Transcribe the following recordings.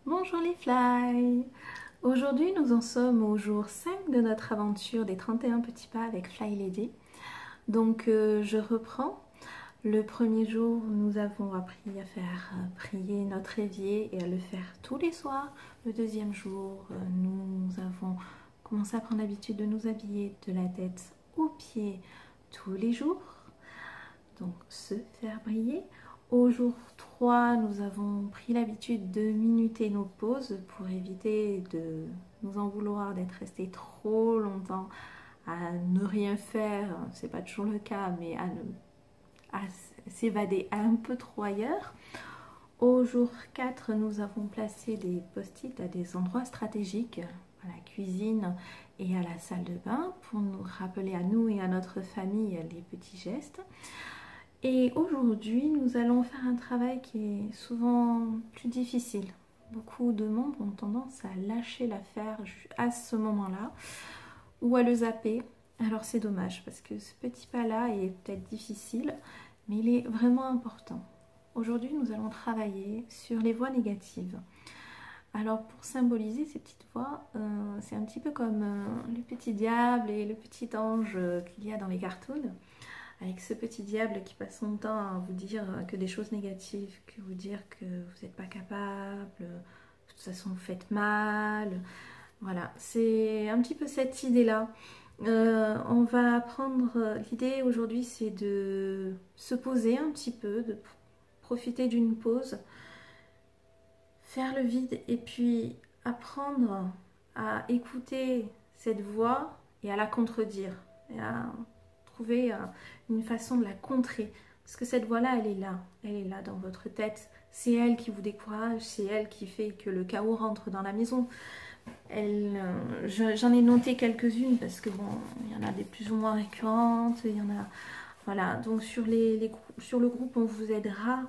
Bonjour les fly! Aujourd'hui nous en sommes au jour 5 de notre aventure des 31 petits pas avec Fly Lady. Donc je reprends. Le premier jour nous avons appris à faire prier notre évier et à le faire tous les soirs. Le deuxième jour nous avons commencé à prendre l'habitude de nous habiller de la tête aux pieds tous les jours. Donc se faire briller. Au jour 3, nous avons pris l'habitude de minuter nos pauses pour éviter de nous en vouloir d'être resté trop longtemps à ne rien faire. C'est pas toujours le cas, mais à s'évader un peu trop ailleurs. Au jour 4, nous avons placé des post-it à des endroits stratégiques, à la cuisine et à la salle de bain, pour nous rappeler à nous et à notre famille les petits gestes. Et aujourd'hui, nous allons faire un travail qui est souvent plus difficile. Beaucoup de monde ont tendance à lâcher l'affaire à ce moment-là ou à le zapper. Alors c'est dommage parce que ce petit pas-là est peut-être difficile, mais il est vraiment important. Aujourd'hui, nous allons travailler sur les voix négatives. Alors pour symboliser ces petites voix, c'est un petit peu comme le petit diable et le petit ange qu'il y a dans les cartoons. Avec ce petit diable qui passe son temps à vous dire que des choses négatives, que vous dire que vous n'êtes pas capable, de toute façon vous faites mal. Voilà, c'est un petit peu cette idée-là. On va prendre, l'idée aujourd'hui c'est de se poser un petit peu, de profiter d'une pause, faire le vide et puis apprendre à écouter cette voix et à la contredire. Et à trouver une façon de la contrer. Parce que cette voix-là, elle est là dans votre tête. C'est elle qui vous décourage, c'est elle qui fait que le chaos rentre dans la maison. J'en ai noté quelques-unes parce que bon, il y en a des plus ou moins récurrentes, il y en a... Voilà, donc sur le groupe, on vous aidera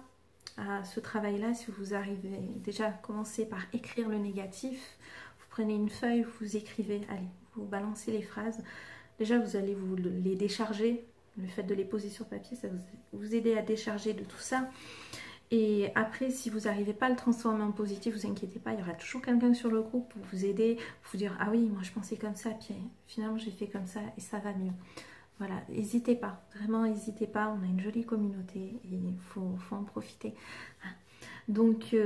à ce travail-là. Si vous arrivez déjà à commencer par écrire le négatif, vous prenez une feuille, vous écrivez, allez, vous balancez les phrases. Déjà, vous allez vous les décharger. Le fait de les poser sur papier, ça vous aider à décharger de tout ça. Et après, si vous n'arrivez pas à le transformer en positif, vous inquiétez pas, il y aura toujours quelqu'un sur le groupe pour vous aider, pour vous dire « Ah oui, moi je pensais comme ça, puis finalement j'ai fait comme ça et ça va mieux. » Voilà, n'hésitez pas, vraiment n'hésitez pas, on a une jolie communauté et il faut en profiter. Donc,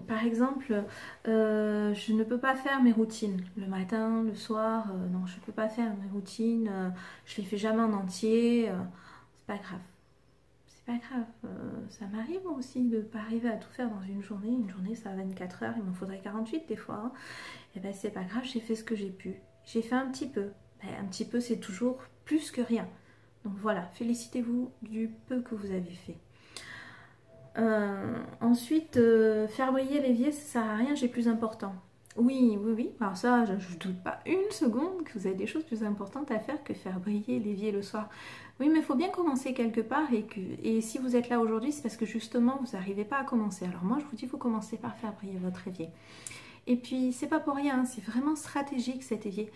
par exemple, je ne peux pas faire mes routines le matin, le soir. Non, je ne peux pas faire mes routines. Je les fais jamais en entier. C'est pas grave. C'est pas grave. Ça m'arrive moi aussi de ne pas arriver à tout faire dans une journée. Une journée, ça a 24 heures. Il m'en faudrait 48 des fois. Hein. Et ben, c'est pas grave. J'ai fait ce que j'ai pu. J'ai fait un petit peu. Ben, un petit peu, c'est toujours plus que rien. Donc voilà, félicitez-vous du peu que vous avez fait. Ensuite, faire briller l'évier, ça sert à rien, j'ai plus important. Oui, oui, oui. Alors ça, je ne doute pas une seconde que vous avez des choses plus importantes à faire que faire briller l'évier le soir. Oui, mais il faut bien commencer quelque part et si vous êtes là aujourd'hui, c'est parce que justement, vous n'arrivez pas à commencer. Alors moi, je vous dis, il faut commencer par faire briller votre évier. Et puis, c'est pas pour rien, c'est vraiment stratégique cet évier.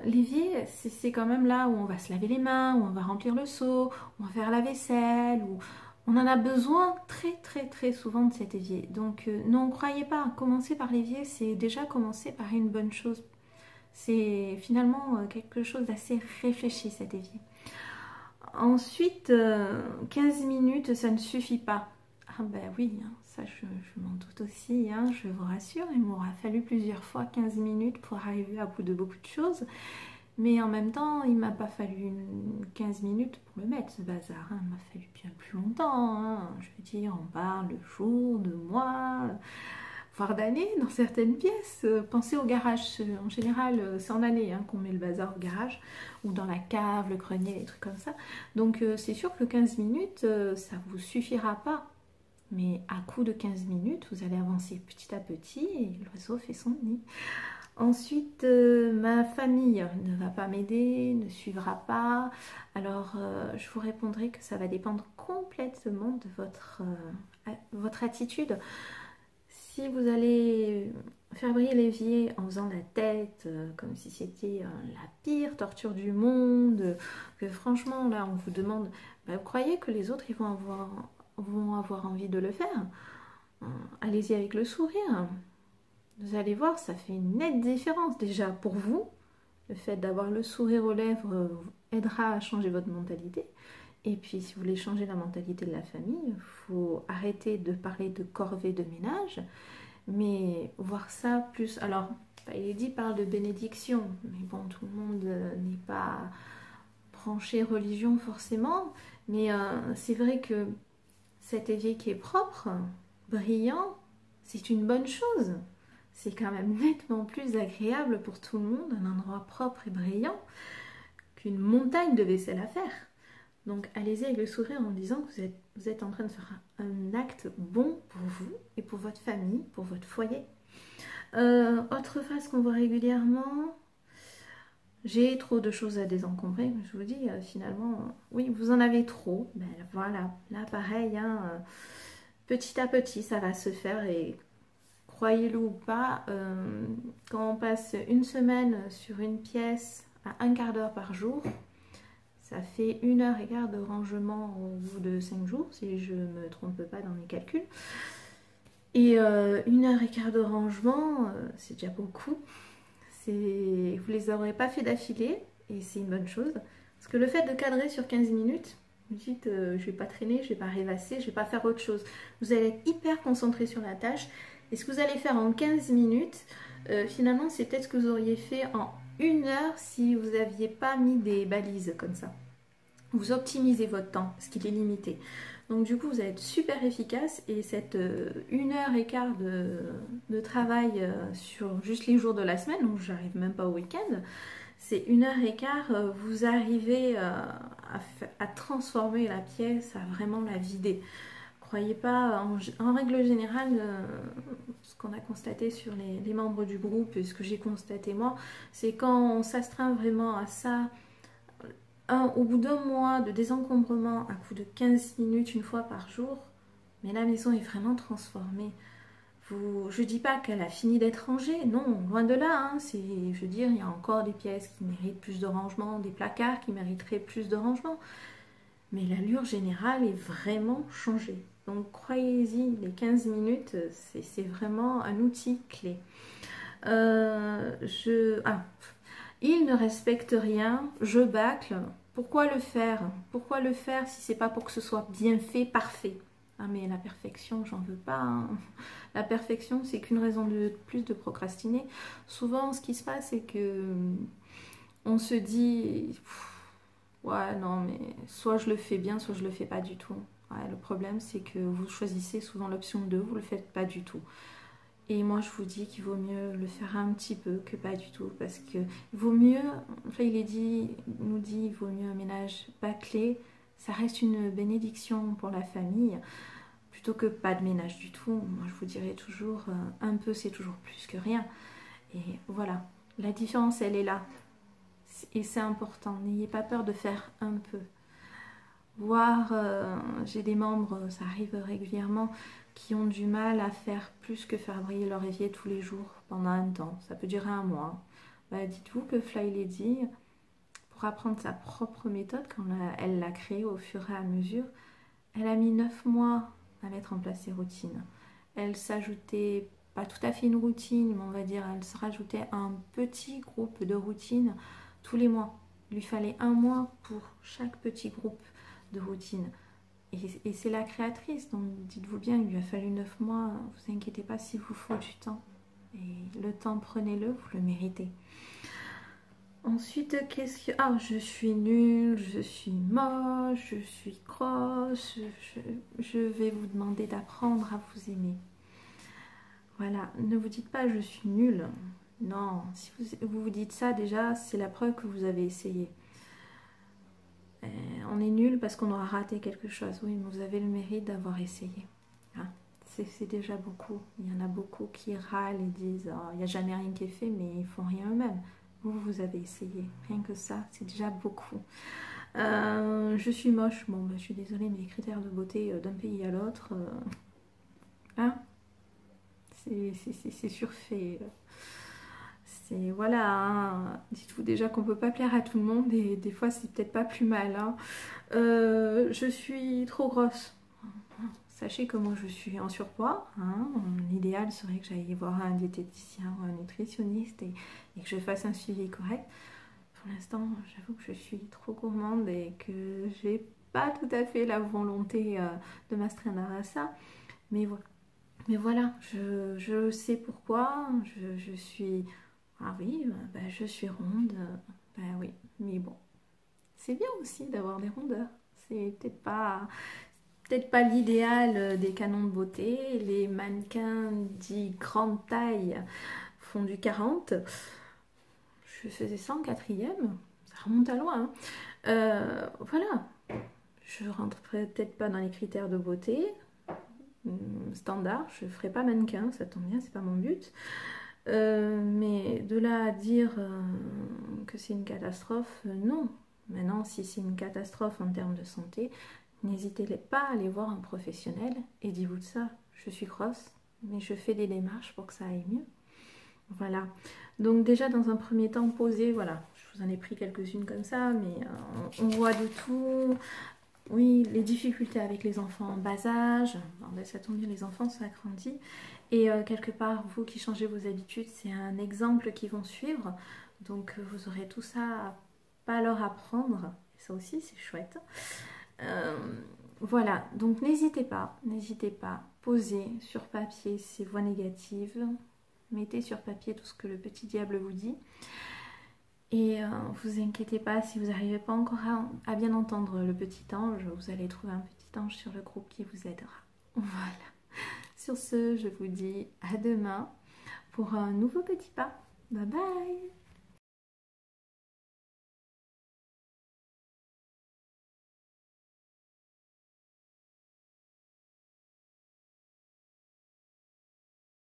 L'évier, c'est quand même là où on va se laver les mains, où on va remplir le seau, où on va faire la vaisselle, où on en a besoin très souvent de cet évier. Donc non, croyez pas, commencer par l'évier, c'est déjà commencer par une bonne chose. C'est finalement quelque chose d'assez réfléchi cet évier. Ensuite, 15 minutes, ça ne suffit pas. Ah ben oui, hein, ça je m'en doute aussi, hein, je vous rassure, il m'aura fallu plusieurs fois 15 minutes pour arriver à bout de beaucoup de choses. Mais en même temps, il m'a pas fallu 15 minutes pour le mettre, ce bazar. Hein. Il m'a fallu bien plus longtemps. Hein. Je veux dire, on parle de jours, de mois, voire d'années dans certaines pièces. Pensez au garage. En général, c'est en année hein, qu'on met le bazar au garage ou dans la cave, le grenier, des trucs comme ça. Donc c'est sûr que 15 minutes, ça ne vous suffira pas. Mais à coup de 15 minutes, vous allez avancer petit à petit et l'oiseau fait son nid. Ensuite, ma famille ne va pas m'aider, ne suivra pas. Alors, je vous répondrai que ça va dépendre complètement de votre attitude. Si vous allez faire briller l'évier en faisant la tête, comme si c'était la pire torture du monde, que franchement, là, on vous demande, bah, vous croyez que les autres, ils vont avoir envie de le faire? Allez-y avec le sourire. Vous allez voir, ça fait une nette différence déjà pour vous. Le fait d'avoir le sourire aux lèvres aidera à changer votre mentalité. Et puis, si vous voulez changer la mentalité de la famille, il faut arrêter de parler de corvée de ménage, mais voir ça plus... Alors, Lady parle de bénédiction, mais bon, tout le monde n'est pas branché religion forcément, mais c'est vrai que cet évier qui est propre, brillant, c'est une bonne chose. C'est quand même nettement plus agréable pour tout le monde, un endroit propre et brillant, qu'une montagne de vaisselle à faire. Donc allez-y avec le sourire en disant que vous êtes en train de faire un acte bon pour vous et pour votre famille, pour votre foyer. Autre phase qu'on voit régulièrement, j'ai trop de choses à désencombrer. Je vous dis, finalement, oui, vous en avez trop. Ben voilà, là pareil, hein, petit à petit, ça va se faire et croyez-le ou pas, quand on passe une semaine sur une pièce à un quart d'heure par jour, ça fait 1h15 de rangement au bout de 5 jours, si je ne me trompe pas dans mes calculs. Et 1h15 de rangement, c'est déjà beaucoup. Vous ne les aurez pas fait d'affilée, et c'est une bonne chose. Parce que le fait de cadrer sur 15 minutes, vous dites, je ne vais pas traîner, je ne vais pas rêvasser, je ne vais pas faire autre chose. Vous allez être hyper concentré sur la tâche. Et ce que vous allez faire en 15 minutes, finalement, c'est peut-être ce que vous auriez fait en 1 heure si vous n'aviez pas mis des balises comme ça. Vous optimisez votre temps, parce qu'il est limité. Donc du coup, vous allez être super efficace et cette 1h15 de travail sur juste les jours de la semaine, donc j'arrive même pas au week-end, c'est 1h15, vous arrivez à transformer la pièce, à vraiment la vider. Croyez pas, en règle générale, ce qu'on a constaté sur les membres du groupe et ce que j'ai constaté moi, c'est quand on s'astreint vraiment à ça, au bout d'un mois de désencombrement à coup de 15 minutes une fois par jour, mais la maison est vraiment transformée. Je ne dis pas qu'elle a fini d'être rangée, non, loin de là. Hein, je veux dire, il y a encore des pièces qui méritent plus de rangement, des placards qui mériteraient plus de rangement. Mais l'allure générale est vraiment changée. Donc croyez-y, les 15 minutes, c'est vraiment un outil clé. Il ne respecte rien, je bâcle. Pourquoi le faire? Pourquoi le faire si c'est pas pour que ce soit bien fait, parfait? Ah mais la perfection, j'en veux pas. Hein. La perfection, c'est qu'une raison de plus de procrastiner. Souvent, ce qui se passe, c'est que on se dit, ouais, non, mais soit je le fais bien, soit je le fais pas du tout. Ouais, le problème, c'est que vous choisissez souvent l'option 2, vous le faites pas du tout. Et moi, je vous dis qu'il vaut mieux le faire un petit peu que pas du tout. Parce que vaut mieux, enfin, nous dit, il vaut mieux un ménage bâclé. Ça reste une bénédiction pour la famille, plutôt que pas de ménage du tout. Moi, je vous dirais toujours, un peu, c'est toujours plus que rien. Et voilà, la différence, elle est là. Et c'est important. N'ayez pas peur de faire un peu. Voire, j'ai des membres, ça arrive régulièrement, qui ont du mal à faire plus que faire briller leur évier tous les jours pendant un temps. Ça peut durer un mois. Bah, dites-vous que Fly Lady, pour apprendre sa propre méthode, quand elle l'a créée au fur et à mesure, elle a mis 9 mois à mettre en place ses routines. Elle s'ajoutait, pas tout à fait une routine, mais on va dire, elle se rajoutait un petit groupe de routines tous les mois. Il lui fallait 1 mois pour chaque petit groupe de routine. Et c'est la créatrice, donc dites-vous bien, il lui a fallu 9 mois, vous inquiétez pas s'il vous faut du temps. Et le temps, prenez-le, vous le méritez. Ensuite, qu'est-ce que... Ah, je suis nulle, je suis moche, je suis croche, je vais vous demander d'apprendre à vous aimer. Voilà, ne vous dites pas je suis nulle. Non, si vous vous dites ça, déjà, c'est la preuve que vous avez essayé. On est nul parce qu'on aura raté quelque chose. Oui, mais vous avez le mérite d'avoir essayé. Hein, c'est déjà beaucoup. Il y en a beaucoup qui râlent et disent oh, il n'y a jamais rien qui est fait, mais ils font rien eux-mêmes. Vous avez essayé. Rien que ça, c'est déjà beaucoup. Je suis moche. Bon, bah, je suis désolée, mais les critères de beauté d'un pays à l'autre, hein, c'est surfait. Voilà, hein. Dites-vous déjà qu'on ne peut pas plaire à tout le monde et des fois c'est peut-être pas plus mal. Hein. Je suis trop grosse. sachez que moi je suis en surpoids, hein. L'idéal serait que j'aille voir un diététicien ou un nutritionniste et que je fasse un suivi correct. Pour l'instant, j'avoue que je suis trop gourmande et que j'ai pas tout à fait la volonté de m'astreindre à ça. Mais voilà, je sais pourquoi. Je suis... Ah oui, bah, je suis ronde. Bah oui, mais bon. C'est bien aussi d'avoir des rondeurs. C'est peut-être pas l'idéal des canons de beauté. Les mannequins dits grande taille font du 40. Je faisais ça en quatrième. Ça remonte à loin, hein. Voilà. Je rentre peut-être pas dans les critères de beauté standard. Je ferai pas mannequin, ça tombe bien, c'est pas mon but. Mais de là à dire que c'est une catastrophe, non. Maintenant, si c'est une catastrophe en termes de santé, n'hésitez pas à aller voir un professionnel et dites-vous de ça. Je suis grosse, mais je fais des démarches pour que ça aille mieux. Voilà. Donc déjà, dans un premier temps, posez, voilà. Je vous en ai pris quelques-unes comme ça, mais on voit de tout. Oui, les difficultés avec les enfants en bas âge. Bon, ben, ça tombe bien, les enfants sont agrandis. Et quelque part, vous qui changez vos habitudes, c'est un exemple qu'ils vont suivre. Donc vous aurez tout ça à pas leur apprendre. Et ça aussi, c'est chouette. Voilà, donc n'hésitez pas, posez sur papier ces voix négatives. Mettez sur papier tout ce que le petit diable vous dit. Et vous inquiétez pas, si vous n'arrivez pas encore à bien entendre le petit ange, vous allez trouver un petit ange sur le groupe qui vous aidera. Voilà. Sur ce, je vous dis à demain pour un nouveau petit pas. Bye bye!